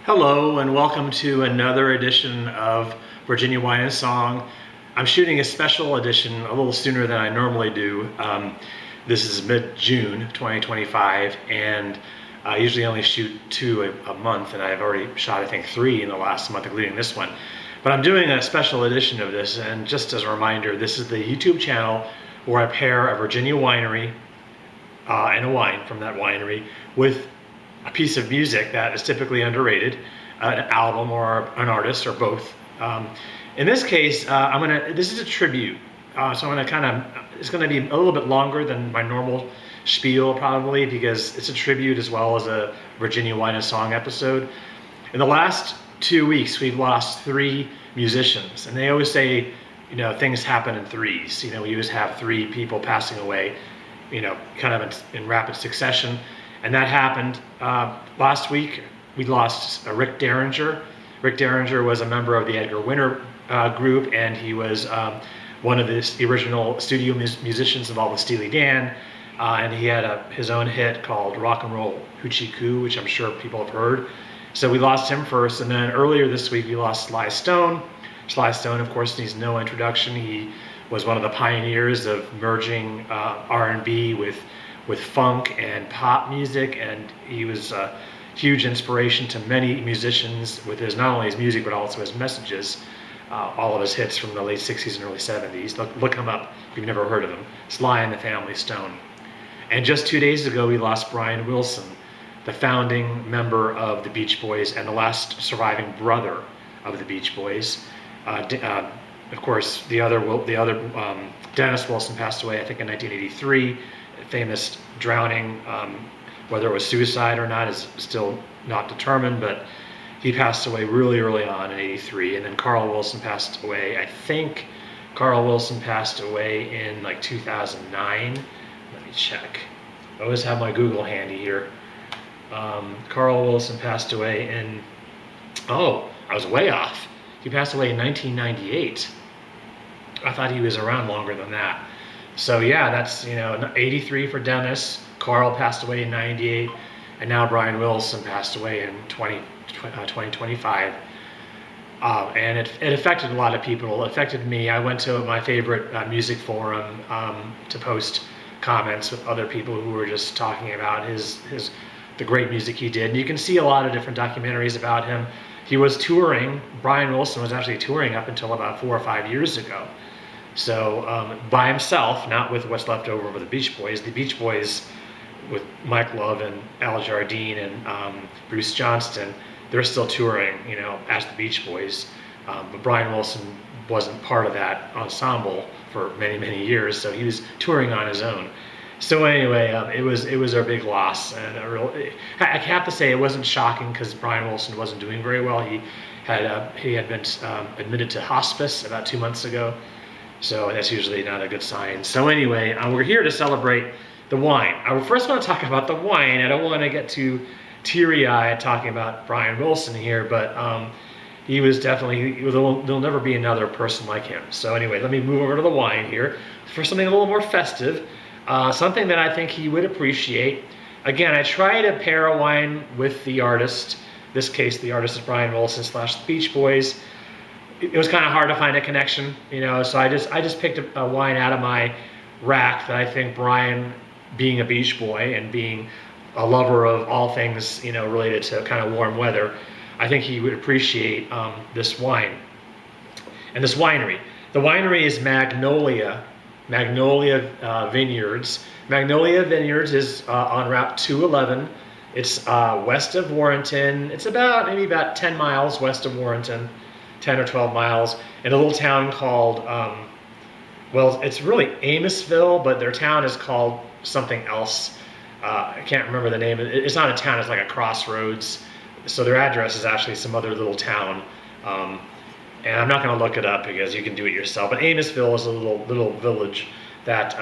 Hello and welcome to another edition of Virginia Wine and Song. I'm shooting a special edition a little sooner than I normally do. This is mid-June 2025 and I usually only shoot two a month, and I've already shot I think 3 in the last month, including this one. But I'm doing a special edition of this, and just as a reminder, this is the YouTube channel where I pair a Virginia winery and a wine from that winery with a piece of music that is typically underrated, an album or an artist or both. In this case, this is a tribute. So I'm gonna it's gonna be a little bit longer than my normal spiel probably, because it's a tribute as well as a Virginia Wine and Song episode. In the last 2 weeks, we've lost 3 musicians, and they always say, you know, things happen in threes. You know, we always have 3 people passing away, you know, kind of in rapid succession. And that happened last week. We lost Rick Derringer. Rick Derringer was a member of the Edgar Winter group, and he was one of the original studio musicians involved with Steely Dan. And he had his own hit called Rock and Roll Hoochie Coo, which I'm sure people have heard. So we lost him first, and then earlier this week we lost Sly Stone. Sly Stone, of course, needs no introduction. He was one of the pioneers of merging R&B with funk and pop music, and he was a huge inspiration to many musicians with his, not only his music but also his messages. All of his hits from the late 60s and early 70s. Look him up if you've never heard of him. Sly and the Family Stone. And just 2 days ago we lost Brian Wilson, the founding member of the Beach Boys and the last surviving brother of the Beach Boys. Of course, the other Dennis Wilson passed away, I think, in 1983. Famous drowning. Whether it was suicide or not is still not determined, but he passed away really early on in '83. And then Carl Wilson passed away. I think Carl Wilson passed away in like 2009. Let me check. I always have my Google handy here. Carl Wilson passed away in, oh, I was way off. He passed away in 1998. I thought he was around longer than that. So yeah, that's, you know, 83 for Dennis. Carl passed away in 98, and now Brian Wilson passed away in 2025. And it affected a lot of people. It affected me. I went to my favorite music forum to post comments with other people who were just talking about the great music he did. And you can see a lot of different documentaries about him. He was touring. Brian Wilson was actually touring up until about 4 or 5 years ago. So by himself, not with what's left over of the Beach Boys. The Beach Boys, with Mike Love and Al Jardine and Bruce Johnston, they're still touring, you know, as the Beach Boys. But Brian Wilson wasn't part of that ensemble for many, many years, so he was touring on his own. So anyway, it was a big loss, and I have to say it wasn't shocking because Brian Wilson wasn't doing very well. He had been admitted to hospice about 2 months ago. So that's usually not a good sign. So anyway, we're here to celebrate the wine. I first want to talk about the wine. I don't want to get too teary-eyed talking about Brian Wilson here, but he was definitely, there'll never be another person like him. So anyway, let me move over to the wine here for something a little more festive, something that I think he would appreciate. Again, I try to pair a wine with the artist. In this case, the artist is Brian Wilson / the Beach Boys. It was kind of hard to find a connection, you know, so I just picked a wine out of my rack that I think Brian, being a Beach Boy and being a lover of all things, you know, related to kind of warm weather, I think he would appreciate this wine and this winery. The winery is Magnolia Vineyards. Magnolia Vineyards is on Route 211. It's west of Warrenton. It's maybe about 10 miles west of Warrenton. 10 or 12 miles, in a little town called, well, it's really Amosville, but their town is called something else. I can't remember the name. It's not a town, it's like a crossroads. So their address is actually some other little town. And I'm not going to look it up because you can do it yourself. But Amosville is a little village that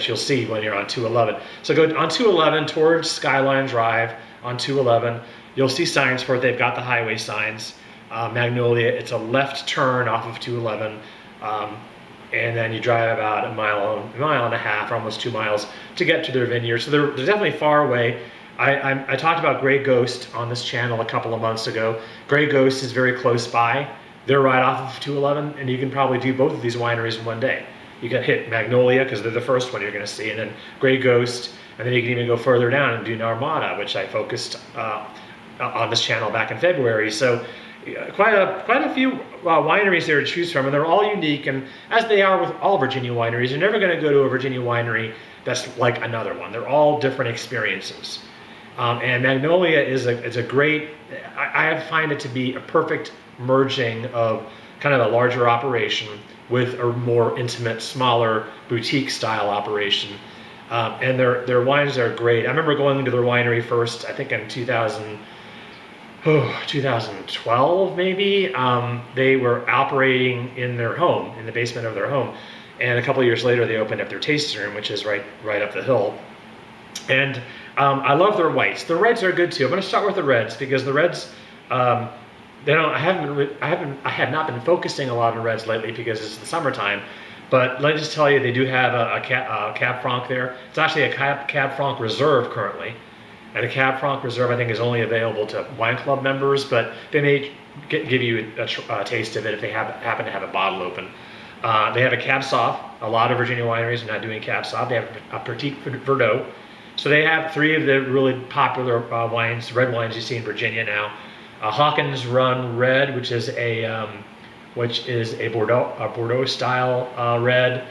you'll see when you're on 211. So go on 211 towards Skyline Drive on 211. You'll see signs for it. They've got the highway signs. Magnolia, it's a left turn off of 211, and then you drive about a mile and a half, or almost 2 miles, to get to their vineyard. So they're definitely far away. I talked about Grey Ghost on this channel a couple of months ago. Grey Ghost is very close by. They're right off of 211, and you can probably do both of these wineries in one day. You can hit Magnolia, because they're the first one you're going to see, and then Grey Ghost, and then you can even go further down and do Narmada, which I focused on this channel back in February. So quite a few wineries there to choose from, and they're all unique. And as they are with all Virginia wineries, you're never going to go to a Virginia winery that's like another one. They're all different experiences. And Magnolia is a great. I find it to be a perfect merging of kind of a larger operation with a more intimate, smaller boutique style operation. And their wines are great. I remember going into their winery first, I think in 2012 maybe. They were operating in their home, in the basement of their home. And a couple of years later, they opened up their tasting room, which is right up the hill. And I love their whites. The reds are good too. I'm going to start with the reds because the reds, they don't. I have not been focusing a lot on reds lately because it's the summertime. But let me just tell you, they do have a Cab Franc there. It's actually a Cab Franc Reserve currently. And a Cab Franc Reserve, I think, is only available to wine club members, but they may give you a taste of it if they happen to have a bottle open. They have a Cab Sauv. A lot of Virginia wineries are not doing Cab Sauv. They have a Petit Verdot. So they have three of the really popular wines, red wines you see in Virginia now. Hawkins Run Red, which is a Bordeaux style red,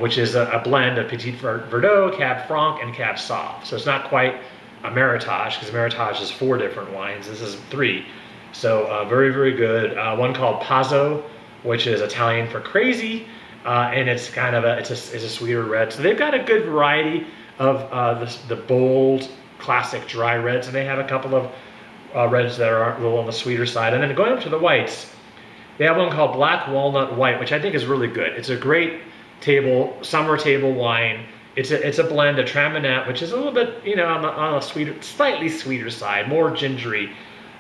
which is a blend of Petit Verdot, Cab Franc, and Cab Sauv. So it's not quite a Meritage, because Meritage is 4 different wines. This is 3. So very, very good. One called Pazzo, which is Italian for crazy, and it's kind of it's a sweeter red. So they've got a good variety of the bold, classic dry reds, and they have a couple of reds that are a little on the sweeter side. And then going up to the whites, they have one called Black Walnut White, which I think is really good. It's a great summer table wine. It's a blend of Traminette, which is a little bit, on a sweeter, slightly sweeter side, more gingery.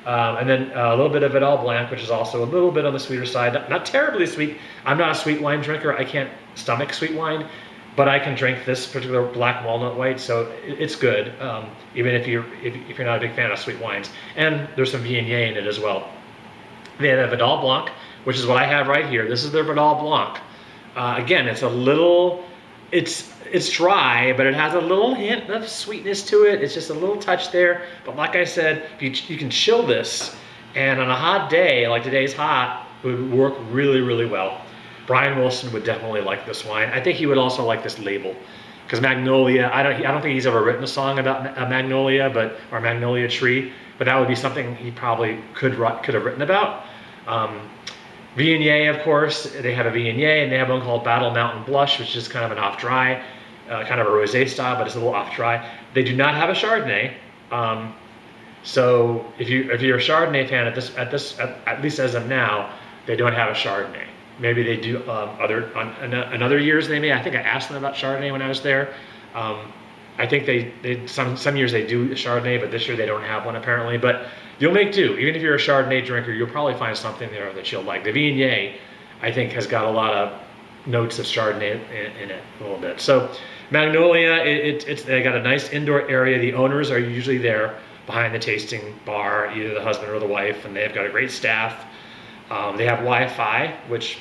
And then a little bit of Vidal Blanc, which is also a little bit on the sweeter side. Not terribly sweet. I'm not a sweet wine drinker. I can't stomach sweet wine, but I can drink this particular Black Walnut White, so it's good, even if you're not a big fan of sweet wines. And there's some Viognier in it as well. They have a Vidal Blanc, which is what I have right here. This is their Vidal Blanc. Again, it's a little, it's dry, but it has a little hint of sweetness to it. It's just a little touch there. But like I said, you can chill this, and on a hot day, like today's hot, it would work really, really well. Brian Wilson would definitely like this wine. I think he would also like this label, because Magnolia, I don't think he's ever written a song about a Magnolia, or Magnolia tree, but that would be something he probably could have written about. Viognier, of course, they have a Viognier, and they have one called Battle Mountain Blush, which is kind of an off-dry, kind of a rosé style, but it's a little off-dry. They do not have a Chardonnay, so if you're a Chardonnay fan at least as of now, they don't have a Chardonnay. Maybe they do in other years they may. I think I asked them about Chardonnay when I was there. I think they some years they do a Chardonnay, but this year they don't have one apparently. But you'll make do. Even if you're a Chardonnay drinker, you'll probably find something there that you'll like. The Viognier, I think, has got a lot of notes of Chardonnay in it a little bit. So Magnolia, they got a nice indoor area. The owners are usually there behind the tasting bar, either the husband or the wife, and they've got a great staff. They have Wi-Fi, which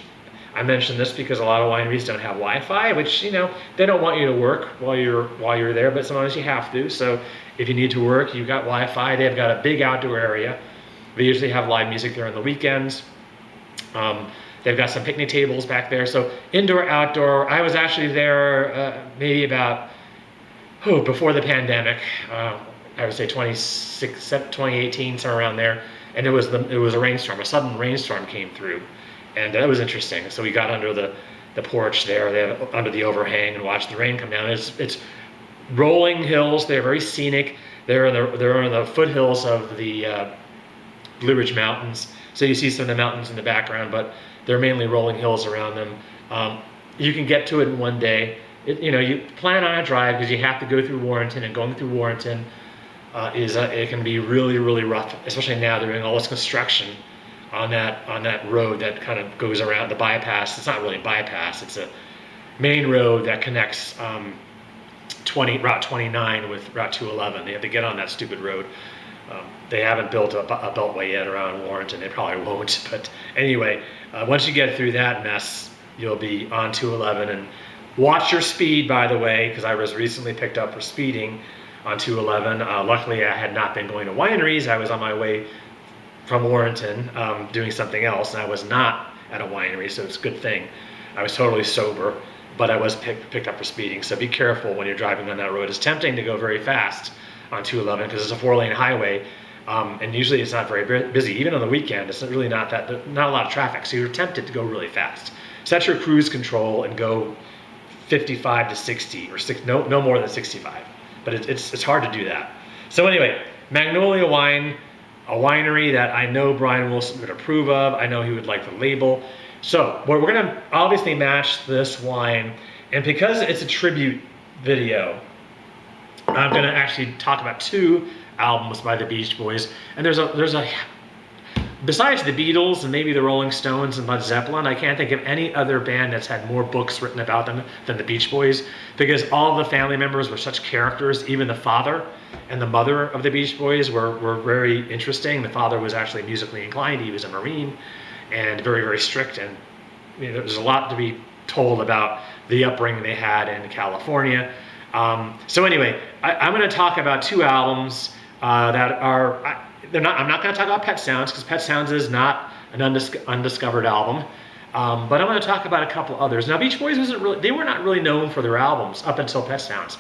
I mentioned this because a lot of wineries don't have Wi-Fi, which they don't want you to work while you're there, but sometimes you have to. So if you need to work, you've got Wi-Fi. They've got a big outdoor area. They usually have live music there on the weekends. They've got some picnic tables back there. So indoor, outdoor. I was actually there maybe about before the pandemic. I would say 2018, somewhere around there. And it was a rainstorm. A sudden rainstorm came through, and that was interesting. So we got under the porch there, under the overhang, and watched the rain come down. It's rolling hills. They're very scenic. They're in the foothills of the Blue Ridge Mountains. So you see some of the mountains in the background, but they're mainly rolling hills around them. You can get to it in one day. You plan on a drive because you have to go through Warrenton, and going through Warrenton it can be really, really rough, especially now they're doing all this construction on that road that kind of goes around the bypass. It's not really a bypass, it's a main road that connects Route 29 with Route 211. They have to get on that stupid road. They haven't built a beltway yet around Warrenton. They probably won't. But anyway, once you get through that mess, you'll be on 211. And watch your speed, by the way, because I was recently picked up for speeding on 211. Luckily, I had not been going to wineries. I was on my way from Warrenton doing something else, and I was not at a winery, so it's a good thing. I was totally sober, but I was picked up for speeding. So be careful when you're driving on that road. It's tempting to go very fast on 211 because it's a 4-lane highway, and usually it's not very busy. Even on the weekend, it's really not a lot of traffic, so you're tempted to go really fast. Set your cruise control and go 55 to 60, or no more than 65. But it's hard to do that. So anyway, Magnolia Wine, a winery that I know Brian Wilson would approve of. I know he would like the label. So we're gonna obviously match this wine, and because it's a tribute video, I'm gonna actually talk about 2 albums by the Beach Boys. And there's a besides the Beatles and maybe the Rolling Stones and Led Zeppelin, I can't think of any other band that's had more books written about them than the Beach Boys, because all the family members were such characters. Even the father and the mother of the Beach Boys were very interesting. The father was actually musically inclined. He was a Marine and very, very strict. And there's a lot to be told about the upbringing they had in California. So anyway, I'm going to talk about 2 albums that are... I'm not going to talk about Pet Sounds, because Pet Sounds is not an undiscovered album. But I'm going to talk about a couple others. Now, Beach Boys they were not really known for their albums up until Pet Sounds.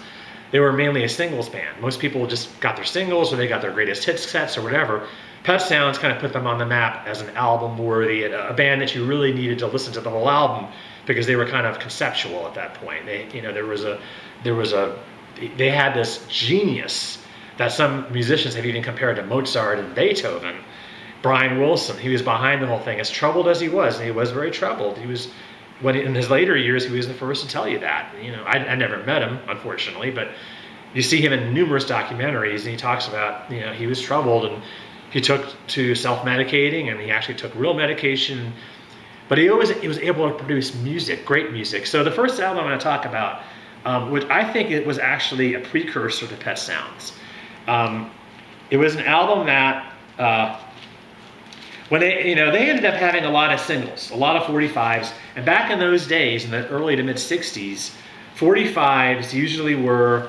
They were mainly a singles band. Most people just got their singles, or they got their greatest hits sets or whatever. Pet Sounds kind of put them on the map as an album worthy, a band that you really needed to listen to the whole album, because they were kind of conceptual at that point. They had this genius that some musicians have even compared to Mozart and Beethoven. Brian Wilson, he was behind the whole thing, as troubled as he was, and he was very troubled. In his later years, he was the first to tell you that. I never met him, unfortunately, but you see him in numerous documentaries, and he talks about, he was troubled, and he took to self-medicating, and he actually took real medication. But he was able to produce music, great music. So the first album I'm going to talk about, which I think it was actually a precursor to Pet Sounds. It was an album that when they ended up having a lot of singles, a lot of 45s, and back in those days, in the early to mid 60s, 45s usually were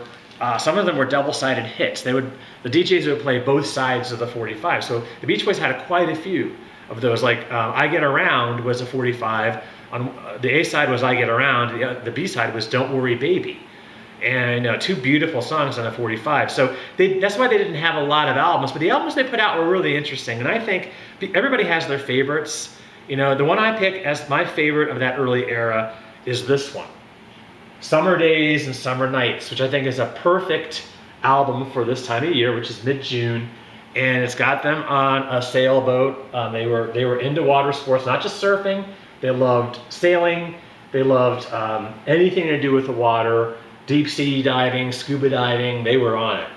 some of them were double-sided hits. The DJs would play both sides of the 45. So the Beach Boys had quite a few of those. Like "I Get Around" was a 45. On the A side was "I Get Around." The B side was "Don't Worry Baby." And 2 beautiful songs on a 45. So that's why they didn't have a lot of albums, but the albums they put out were really interesting. And I think everybody has their favorites. The one I pick as my favorite of that early era is this one, Summer Days and Summer Nights, which I think is a perfect album for this time of year, which is mid-June. And it's got them on a sailboat. They were into water sports, not just surfing. They loved sailing. They loved anything to do with the water. Deep sea diving, scuba diving, they were on it.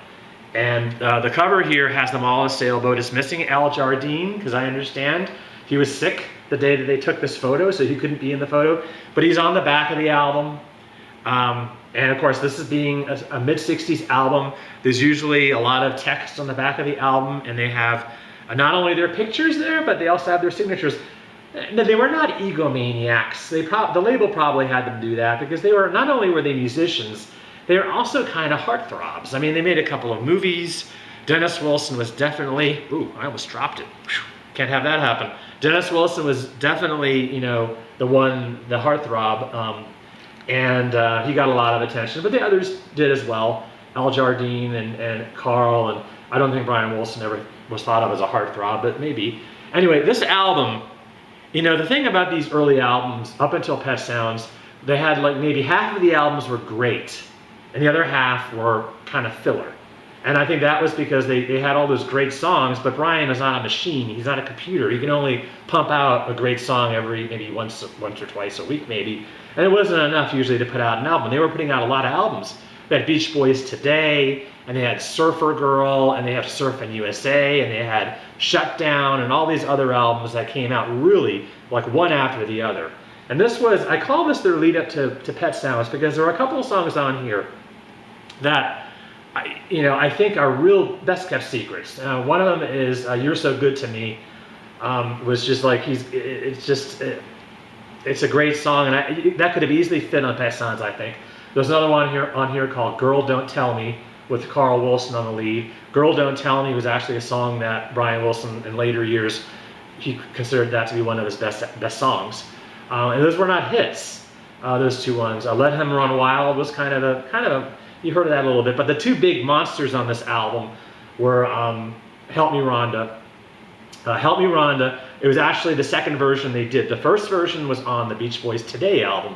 And the cover here has them all on a sailboat. It's missing Al Jardine, because I understand he was sick the day that they took this photo, so he couldn't be in the photo. But he's on the back of the album. And of course, this is being a mid-60s album. There's usually a lot of text on the back of the album, and they have not only their pictures there, but they also have their signatures. They were not egomaniacs. The label probably had them do that, because not only were they musicians, they were also kind of heartthrobs. I mean, they made a couple of movies. Dennis Wilson was definitely, I almost dropped it. Can't have that happen. Dennis Wilson was definitely, the heartthrob, and he got a lot of attention, but the others did as well. Al Jardine and Carl, and I don't think Brian Wilson ever was thought of as a heartthrob, but maybe. Anyway, this album, the thing about these early albums, up until Pet Sounds, they had like maybe half of the albums were great, and the other half were kind of filler. And I think that was because they had all those great songs, but Brian is not a machine. He's not a computer. He can only pump out a great song every maybe once or twice a week maybe. And it wasn't enough usually to put out an album. They were putting out a lot of albums. They had Beach Boys Today, and they had Surfer Girl, and they had Surfin' USA, and they had Shutdown, and all these other albums that came out really like one after the other. And I call this their lead up to Pet Sounds, because there are a couple of songs on here that I think are real best kept secrets. One of them is "You're So Good to Me." Was just like it's a great song, and that could have easily fit on Pet Sounds, I think. There's another one on here called "Girl Don't Tell Me" with Carl Wilson on the lead. "Girl Don't Tell Me" was actually a song that Brian Wilson in later years he considered that to be one of his best songs, and those were not hits. Those two ones. "Let Him Run Wild" was kind of a you heard of that a little bit, but the two big monsters on this album were "Help Me Rhonda." "Help Me Rhonda," it was actually the second version they did. The first version was on the Beach Boys Today album,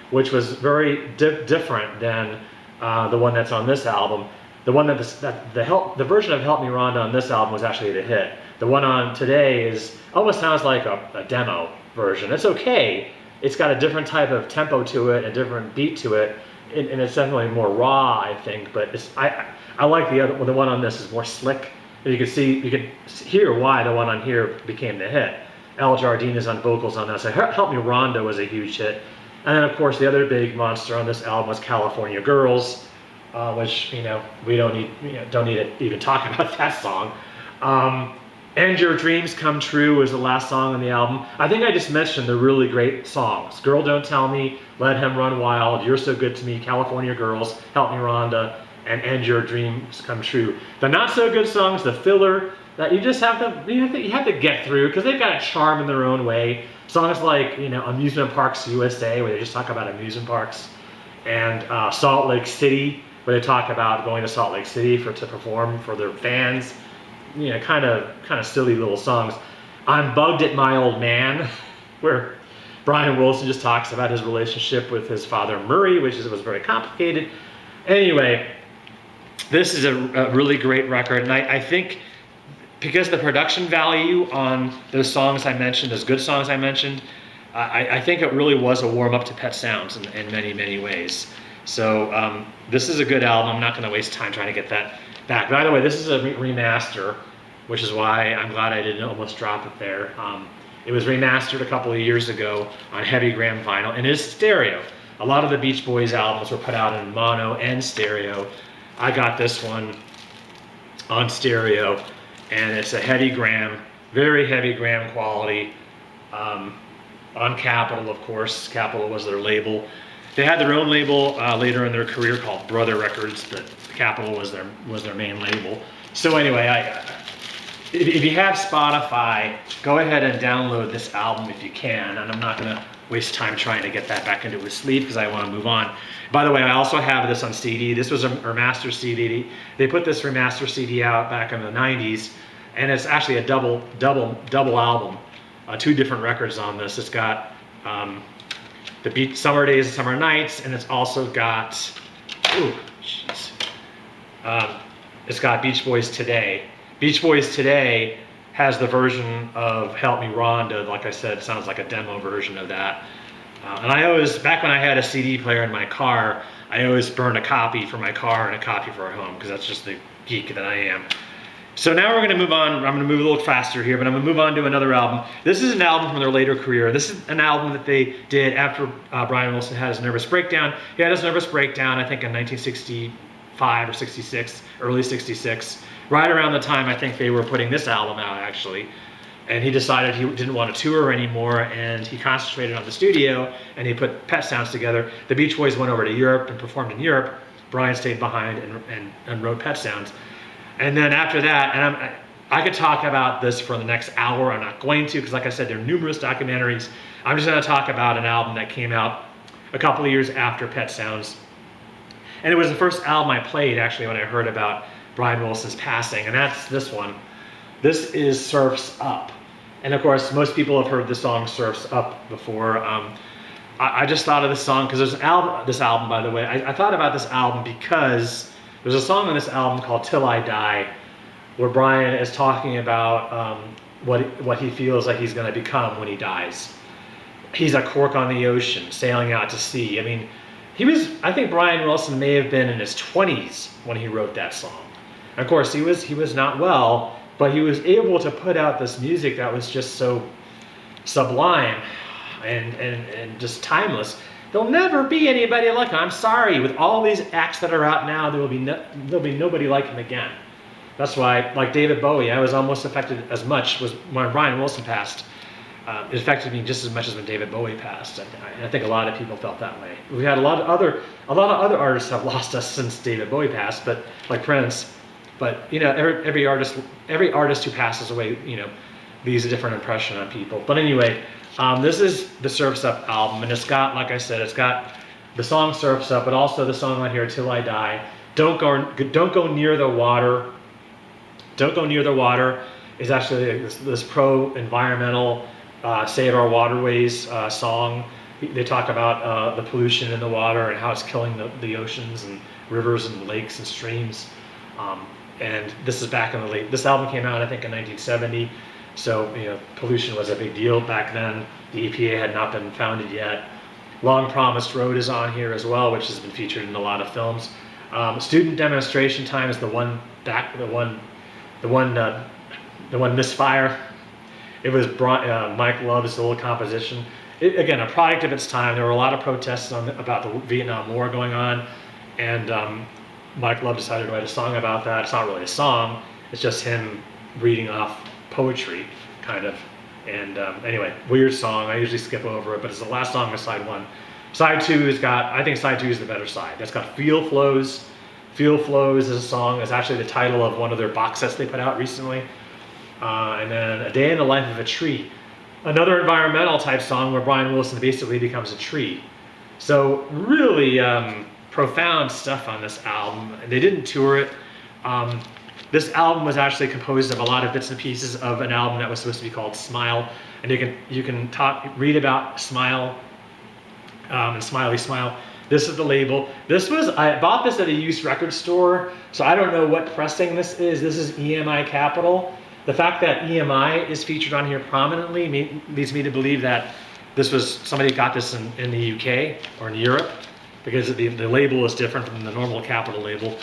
which was very different than the one that's on this album. The one the version of "Help Me Rhonda" on this album was actually a hit. The one on Today almost sounds like a demo version. It's okay. It's got a different type of tempo to it, a different beat to it, and it's definitely more raw, I think. But I like the one on this is more slick. You can hear why the one on here became the hit. Al Jardine is on vocals on that. So "Help Me Rhonda" was a huge hit. And then of course the other big monster on this album was "California Girls," which we don't need to even talk about that song. "And Your Dreams Come True" was the last song on the album. I think I just mentioned the really great songs: "Girl Don't Tell Me," "Let Him Run Wild," "You're So Good to Me," "California Girls," "Help Me Rhonda," and "Your Dreams Come True." The not so good songs, the filler that you just have to get through because they've got a charm in their own way. Songs like "Amusement Parks USA," where they just talk about amusement parks, and "Salt Lake City," where they talk about going to Salt Lake City to perform for their fans. Kind of silly little songs. "I'm Bugged at My Old Man," where Brian Wilson just talks about his relationship with his father Murray, which was very complicated. Anyway, this is a really great record, and I think because the production value on those songs I mentioned, those good songs I mentioned, I think it really was a warm up to Pet Sounds in many, many ways. So this is a good album. I'm not going to waste time trying to get that back. By the way, this is a remaster, which is why I'm glad I didn't almost drop it there. It was remastered a couple of years ago on heavy gram vinyl, and it's stereo. A lot of the Beach Boys albums were put out in mono and stereo. I got this one on stereo, and it's a heavy gram, very heavy gram quality. On Capitol, of course. Capitol was their label. They had their own label later in their career called Brother Records, but Capitol was their main label. So anyway, if you have Spotify, go ahead and download this album if you can. And I'm not going to waste time trying to get that back into his sleeve because I want to move on. By the way, I also have this on CD. This was a remaster CD. They put this remaster CD out back in the 90s, and it's actually a double album. Two different records on this. It's got the Beach Summer Days and Summer Nights, and it's also got it's got Beach Boys Today. Beach Boys Today has the version of "Help Me Rhonda." Like I said, it sounds like a demo version of that. And I always, back when I had a CD player in my car, I always burned a copy for my car and a copy for home because that's just the geek that I am. So now we're going to move on. I'm going to move a little faster here, but I'm going to move on to another album. This is an album from their later career. This is an album that they did after Brian Wilson had his nervous breakdown. He had his nervous breakdown, I think, in 1965 or 66, early 66. Right around the time I think they were putting this album out, actually. And he decided he didn't want to tour anymore, and he concentrated on the studio, and he put Pet Sounds together. The Beach Boys went over to Europe and performed in Europe. Brian stayed behind and wrote Pet Sounds. And then after that, and I could talk about this for the next hour. I'm not going to, because like I said, there are numerous documentaries. I'm just going to talk about an album that came out a couple of years after Pet Sounds. And it was the first album I played, actually, when I heard about Brian Wilson's passing, and that's this one. This is Surf's Up. And of course, most people have heard the song Surf's Up before. I just thought of this song because there's this album, by the way. I thought about this album because there's a song on this album called "Till I Die," where Brian is talking about what he feels like he's going to become when he dies. He's a cork on the ocean, sailing out to sea. I mean, I think Brian Wilson may have been in his 20s when he wrote that song. And of course, he was not well, but he was able to put out this music that was just so sublime and just timeless. There'll never be anybody like him. I'm sorry, with all these acts that are out now, there'll be nobody like him again. That's why, like David Bowie, I was almost affected as much was when Brian Wilson passed. It affected me just as much as when David Bowie passed. And I think a lot of people felt that way. We had a lot of other artists have lost us since David Bowie passed, but like Prince. But you know, every artist who passes away, you know, leaves a different impression on people. But anyway, this is the Surf's Up album, and it's got, like I said, it's got the song Surf's Up, but also the song on here, Till I Die. Don't go near the water. Don't Go Near the Water is actually this pro-environmental Save Our Waterways song. They talk about the pollution in the water and how it's killing the oceans and rivers and lakes and streams. And this is back in the this album came out, I think, in 1970. So, you know, pollution was a big deal back then. The EPA had not been founded yet. Long Promised Road is on here as well, which has been featured in a lot of films. Student Demonstration Time is the one Misfire. It was Mike Love's little composition. Again, a product of its time. There were a lot of protests about the Vietnam War going on, and Mike Love decided to write a song about that. It's not really a song. It's just him reading off poetry, kind of. And anyway, weird song. I usually skip over it, but it's the last song of side one. Side two has got, I think side two is the better side. That's got Feel Flows. Feel Flows is a song. It's actually the title of one of their box sets they put out recently. And then A Day in the Life of a Tree. Another environmental type song where Brian Wilson basically becomes a tree. So really profound stuff on this album. They didn't tour it. This album was actually composed of a lot of bits and pieces of an album that was supposed to be called Smile. And you can read about Smile and Smiley Smile. This is the label. I bought this at a used record store, so I don't know what pressing this is. This is EMI Capital. The fact that EMI is featured on here prominently leads me to believe that somebody got this in the UK or in Europe, because the label is different from the normal Capital label.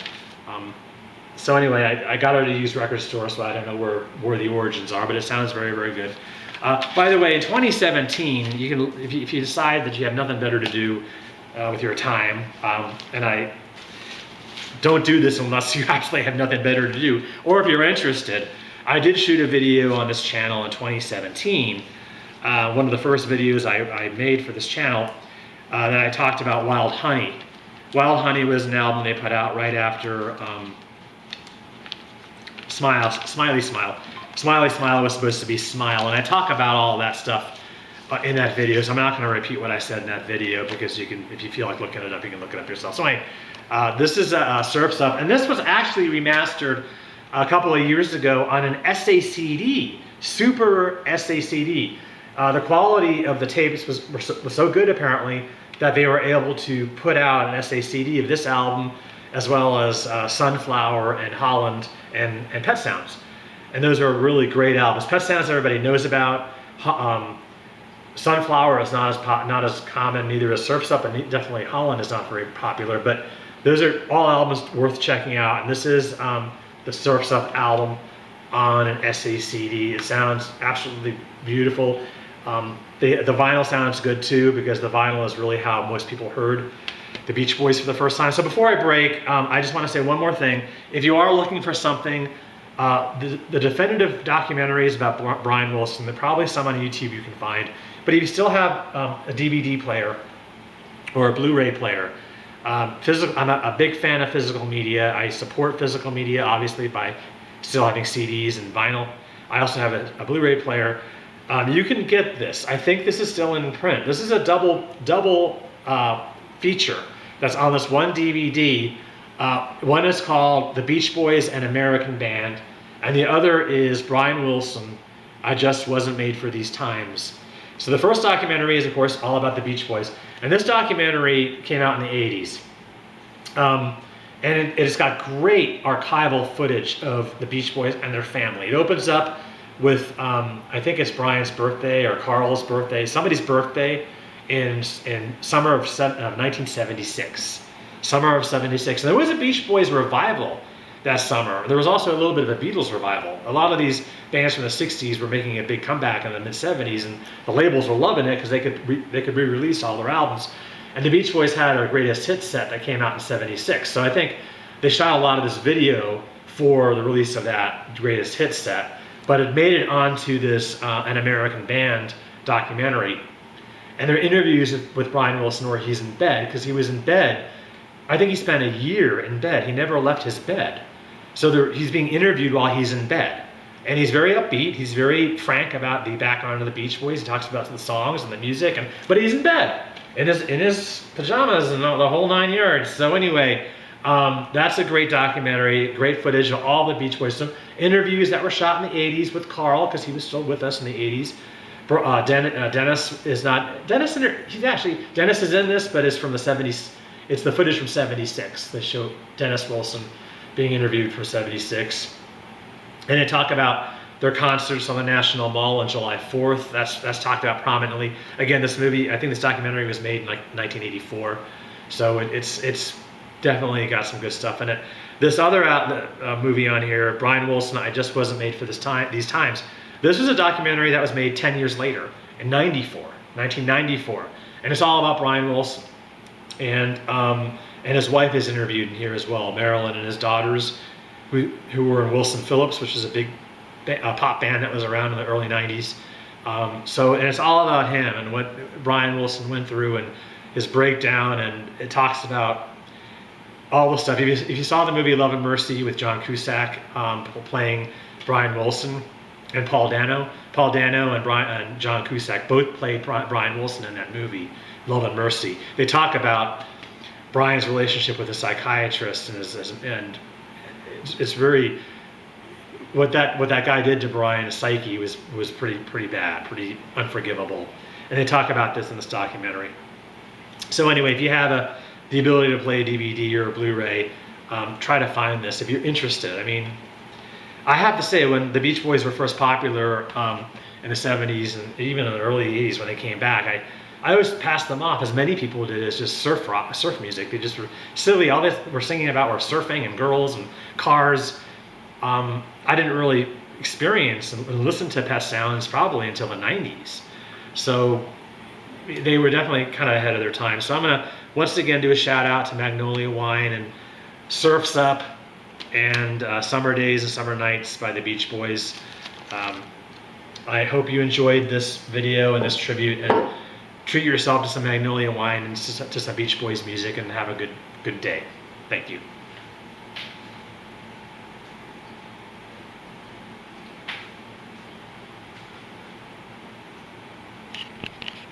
So anyway, I got it at a used record store, so I don't know where the origins are, but it sounds very, very good. By the way, in 2017, you can, if you decide that you have nothing better to do with your time, and I don't do this unless you actually have nothing better to do, or if you're interested, I did shoot a video on this channel in 2017. One of the first videos I made for this channel that I talked about Wild Honey. Wild Honey was an album they put out right after Smiley Smile. Smiley Smile was supposed to be Smile, and I talk about all that stuff in that video, so I'm not going to repeat what I said in that video, because you can, if you feel like looking it up, you can look it up yourself. So anyway, this is Surf's Up, and this was actually remastered a couple of years ago on an SACD, Super SACD. The quality of the tapes was so good, apparently, that they were able to put out an SACD of this album, as well as Sunflower and Holland and Pet Sounds. And those are really great albums. Pet Sounds everybody knows about. Sunflower is not as common, neither is Surf's Up, and definitely Holland is not very popular. But those are all albums worth checking out. And this is the Surf's Up album on an SACD. It sounds absolutely beautiful. The vinyl sounds good too, because the vinyl is really how most people heard the Beach Boys for the first time. So before I break, I just want to say one more thing. If you are looking for something, the definitive documentaries about Brian Wilson, there are probably some on YouTube you can find. But if you still have a DVD player or a Blu-ray player, I'm a big fan of physical media. I support physical media, obviously, by still having CDs and vinyl. I also have a Blu-ray player. You can get this. I think this is still in print. This is a double feature that's on this one DVD. One is called The Beach Boys and American Band, and the other is Brian Wilson, I Just Wasn't Made for These Times. So the first documentary is, of course, all about the Beach Boys, and this documentary came out in the 80s. And it's got great archival footage of the Beach Boys and their family. It opens up with, I think it's Brian's birthday or Carl's birthday, somebody's birthday in summer of 1976. Summer of 76. And there was a Beach Boys revival that summer. There was also a little bit of a Beatles revival. A lot of these bands from the 60s were making a big comeback in the mid 70s, and the labels were loving it because they could re-release all their albums. And the Beach Boys had a greatest hits set that came out in '76. So I think they shot a lot of this video for the release of that greatest hits set, but it made it onto this An American Band documentary. And there are interviews with Brian Wilson where he's in bed, because he was in bed. I think he spent a year in bed. He never left his bed. So he's being interviewed while he's in bed. And he's very upbeat. He's very frank about the background of the Beach Boys. He talks about the songs and the music, but he's in bed in his pajamas and the whole 9 yards. So anyway, that's a great documentary, great footage of all the Beach Boys. Some interviews that were shot in the 80s with Carl, because he was still with us in the 80s. Dennis is not, Dennis is in this, but it's from the 70s. It's the footage from '76. They show Dennis Wilson being interviewed for '76. And they talk about their concerts on the National Mall on July 4th. That's talked about prominently. Again, this movie, I think this documentary was made in like 1984. So it's definitely got some good stuff in it. This other movie on here, Brian Wilson, I Just Wasn't Made for These Times. This was a documentary that was made 10 years later, in 1994. And it's all about Brian Wilson. And his wife is interviewed in here as well, Marilyn, and his daughters, who were in Wilson Phillips, which is a big pop band that was around in the early 90s. And it's all about him and what Brian Wilson went through and his breakdown, and it talks about all the stuff. If you saw the movie Love and Mercy with John Cusack playing Brian Wilson, and Paul Dano and John Cusack both played Brian Wilson in that movie, Love and Mercy. They talk about Brian's relationship with a psychiatrist, and it's very, what that guy did to Brian's psyche was pretty bad, pretty unforgivable. And they talk about this in this documentary. So anyway, if you have the ability to play a DVD or a Blu-ray, try to find this if you're interested. I mean, I have to say, when the Beach Boys were first popular in the 70s and even in the early 80s when they came back, I always passed them off, as many people did, as just surf music. They just were silly. All they were singing about were surfing and girls and cars. I didn't really experience and listen to Pet Sounds probably until the 90s. So they were definitely kind of ahead of their time. So I'm going to once again do a shout out to Magnolia Wine and Surf's Up and Summer Days and Summer Nights by the Beach Boys. I hope you enjoyed this video and this tribute, and treat yourself to some Magnolia Wine and to some Beach Boys music, and have a good day. Thank you.